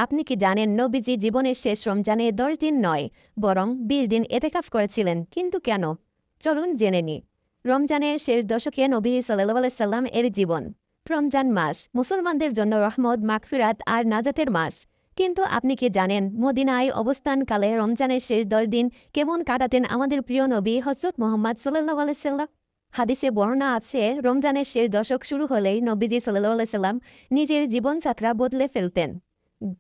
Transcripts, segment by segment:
আপনি কি জানেন নবীজি জীবনের শেষ রমজানে 10 দিন নয় বরং 20 দিন এতেকাফ করেছিলেন, কিন্তু কেন? চলুন জেনে নি। রমজানের শেষ দশকে নবী সাল্লাল্লাহু আলাইহি সাল্লাম এর জীবন। রমজান মাস মুসলমানদের জন্য রহমত, মাগফিরাত আর নাজাতের মাস। কিন্তু আপনি কি জানেন মদিনায় অবস্থানকালে রমজানের শেষ 10 দিন কেমন কাটাতেন আমাদের প্রিয় নবী হযরত মুহাম্মদ সাল্লাল্লাহু আলাইহি সাল্লাম? হাদিসে বর্ণনা আছে, রমজানের শেষ দশক শুরু হলেই নবীজি সাল্লাল্লাহু আলাইহি সাল্লাম নিজের জীবনযাত্রা বদলে ফেলতেন।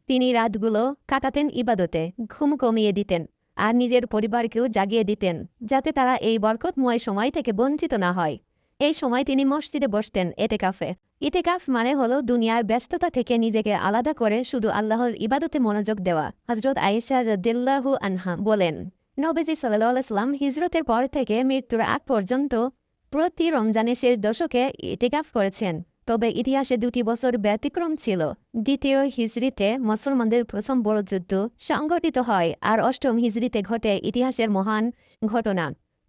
তিনি রাতগুলো কাটাতেন ইবাদতে, ঘুম কমিয়ে দিতেন আর নিজের পরিবারকেও জাগিয়ে দিতেন, যাতে তারা এই বরকতময় সময় থেকে বঞ্চিত না হয়। এই সময় তিনি মসজিদে বসতেন এতেকাফে। ইতেকাফ মানে হলো দুনিয়ার ব্যস্ততা থেকে নিজেকে আলাদা করে শুধু আল্লাহর ইবাদতে মনোযোগ দেওয়া। হযরত আয়েশা রাদিয়াল্লাহু আনহা বলেন, নবীজি সাল্লাল্লাহু আলাইহি সাল্লাম হিজরতের পর থেকে মৃত্যুর আগ পর্যন্ত প্রতি রমজানের শেষ দশকে ইতেকাফ করেছেন। তবে ইতিহাসে 2টি বছর ব্যতিক্রম ছিল। দ্বিতীয় হিজরিতে মুসলমানদের প্রথম বড় যুদ্ধ সংঘটিত হয় আর 8ম হিজরিতে ঘটে ইতিহাসের মহান ঘটনা।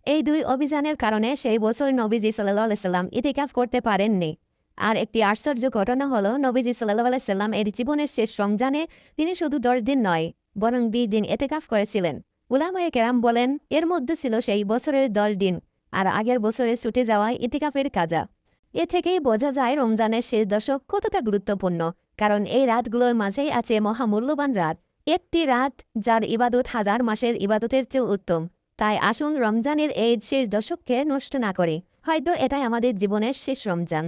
এই 2 অভিযানের কারণে সেই বছর নবীজি সাল্লাল্লাহু আলাইহি সাল্লাম ইতিকাফ করতে পারেননি। আর একটি আশ্চর্য ঘটনা হলো, নবীজি সাল্লাল্লাহু আলাইহি সাল্লাম এর জীবনের শেষ রমজানে তিনি শুধু 10 দিন নয় বরং 20 দিন ইতিকাফ করেছিলেন। উলামায়ে কেরাম বলেন, এর মধ্যে ছিল সেই বছরের 10 দিন আর আগের বছরে ছুটে যাওয়ায় ইতিকাফের কাজা। এ থেকেই বোঝা যায় রমজানের শেষ দশক কতটা গুরুত্বপূর্ণ, কারণ এই রাতগুলোর মাঝেই আছে মহামূল্যবান রাত। একটি রাত যার ইবাদত হাজার মাসের ইবাদতের চেয়ে উত্তম। তাই আসুন রমজানের এই শেষ দশককে নষ্ট না করে, হয়তো এটাই আমাদের জীবনের শেষ রমজান।